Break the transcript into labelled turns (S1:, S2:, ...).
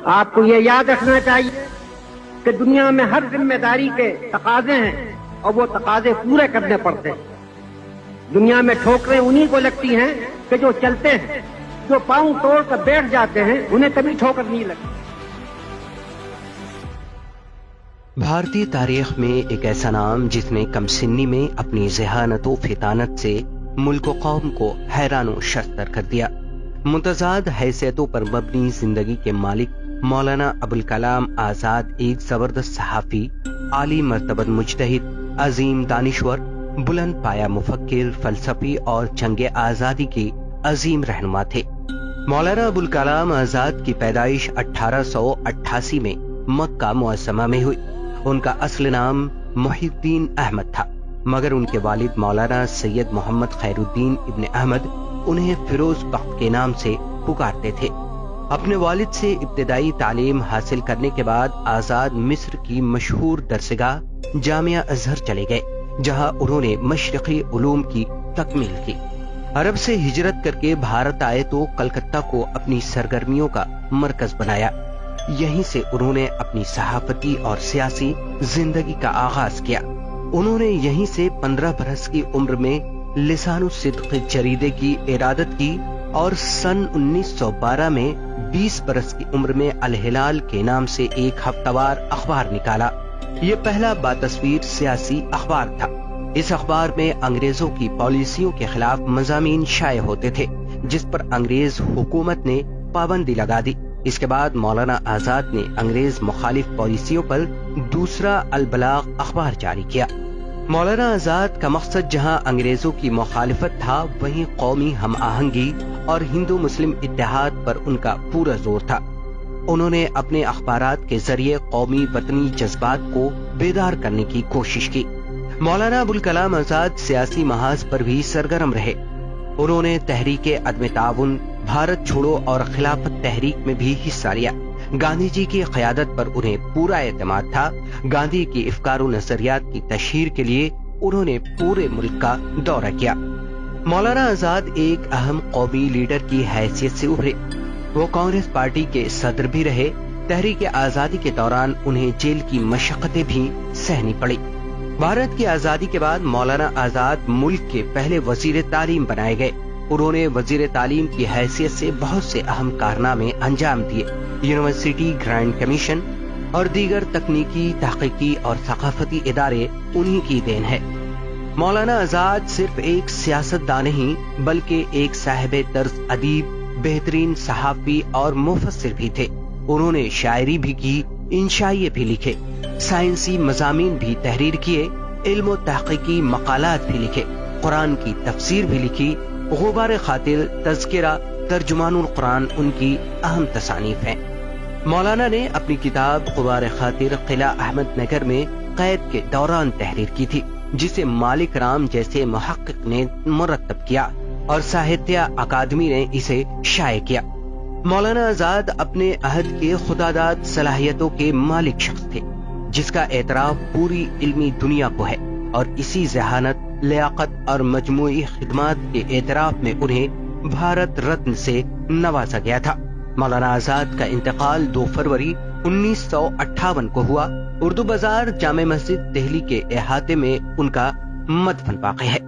S1: آپ کو یہ یاد رکھنا چاہیے کہ دنیا میں ہر ذمہ داری کے تقاضے ہیں اور وہ تقاضے پورے کرنے پڑتے ہیں۔ دنیا میں ٹھوکریں انہی کو لگتی ہیں کہ جو چلتے ہیں، جو پاؤں توڑ کر بیٹھ جاتے ہیں انہیں کبھی ٹھوکر نہیں لگتی۔
S2: بھارتی تاریخ میں ایک ایسا نام جس نے کم سنی میں اپنی ذہانت و فطانت سے ملک و قوم کو حیران و شرطر کر دیا۔ متضاد حیثیتوں پر مبنی زندگی کے مالک مولانا ابوالکلام آزاد ایک زبردست صحافی، عالی مرتبہ مجتہد، عظیم دانشور، بلند پایہ مفکر، فلسفی اور جنگ آزادی کے عظیم رہنما تھے۔ مولانا ابوالکلام آزاد کی پیدائش 1888 میں مکہ معظمہ میں ہوئی۔ ان کا اصل نام محی الدین احمد تھا، مگر ان کے والد مولانا سید محمد خیر الدین ابن احمد انہیں فیروز بخت کے نام سے پکارتے تھے۔ اپنے والد سے ابتدائی تعلیم حاصل کرنے کے بعد آزاد مصر کی مشہور درسگاہ جامعہ ازہر چلے گئے، جہاں انہوں نے مشرقی علوم کی تکمیل کی۔ عرب سے ہجرت کر کے بھارت آئے تو کلکتہ کو اپنی سرگرمیوں کا مرکز بنایا۔ یہیں سے انہوں نے اپنی صحافتی اور سیاسی زندگی کا آغاز کیا۔ انہوں نے یہیں سے 15 برس کی عمر میں لسان الصدق جریدے کی ارادت کی اور سن 1912 میں 20 برس کی عمر میں الہلال کے نام سے ایک ہفتہ وار اخبار نکالا۔ یہ پہلا باتصویر سیاسی اخبار تھا۔ اس اخبار میں انگریزوں کی پالیسیوں کے خلاف مضامین شائع ہوتے تھے، جس پر انگریز حکومت نے پابندی لگا دی۔ اس کے بعد مولانا آزاد نے انگریز مخالف پالیسیوں پر دوسرا البلاغ اخبار جاری کیا۔ مولانا آزاد کا مقصد جہاں انگریزوں کی مخالفت تھا، وہیں قومی ہم آہنگی اور ہندو مسلم اتحاد پر ان کا پورا زور تھا۔ انہوں نے اپنے اخبارات کے ذریعے قومی وطنی جذبات کو بیدار کرنے کی کوشش کی۔ مولانا ابوالکلام آزاد سیاسی محاذ پر بھی سرگرم رہے۔ انہوں نے تحریک عدم تعاون، بھارت چھوڑو اور خلافت تحریک میں بھی حصہ لیا۔ گاندھی جی کی قیادت پر انہیں پورا اعتماد تھا۔ گاندھی کی افکار و نظریات کی تشہیر کے لیے انہوں نے پورے ملک کا دورہ کیا۔ مولانا آزاد ایک اہم قومی لیڈر کی حیثیت سے ابھرے۔ وہ کانگریس پارٹی کے صدر بھی رہے۔ تحریک آزادی کے دوران انہیں جیل کی مشقتیں بھی سہنی پڑی۔ بھارت کی آزادی کے بعد مولانا آزاد ملک کے پہلے وزیر تعلیم بنائے گئے۔ انہوں نے وزیر تعلیم کی حیثیت سے بہت سے اہم کارنامے انجام دیے۔ یونیورسٹی گرانٹ کمیشن اور دیگر تکنیکی، تحقیقی اور ثقافتی ادارے انہی کی دین ہے۔ مولانا آزاد صرف ایک سیاستدان نہیں بلکہ ایک صاحب طرز ادیب، بہترین صحافی اور مفسر بھی تھے۔ انہوں نے شاعری بھی کی، انشائیے بھی لکھے، سائنسی مضامین بھی تحریر کیے، علم و تحقیقی مقالات بھی لکھے، قرآن کی تفسیر بھی لکھی۔ غبار خاطر، تذکرہ، ترجمان القرآن ان کی اہم تصانیف ہیں۔ مولانا نے اپنی کتاب غبار خاطر قلعہ احمد نگر میں قید کے دوران تحریر کی تھی، جسے مالک رام جیسے محقق نے مرتب کیا اور ساہتیہ اکادمی نے اسے شائع کیا۔ مولانا آزاد اپنے عہد کے خداداد صلاحیتوں کے مالک شخص تھے، جس کا اعتراف پوری علمی دنیا کو ہے، اور اسی ذہانت، لیاقت اور مجموعی خدمات کے اعتراف میں انہیں بھارت رتن سے نوازا گیا تھا۔ مولانا آزاد کا انتقال 2 فروری 1958 کو ہوا۔ اردو بازار جامع مسجد دہلی کے احاطے میں ان کا مدفن واقع ہے۔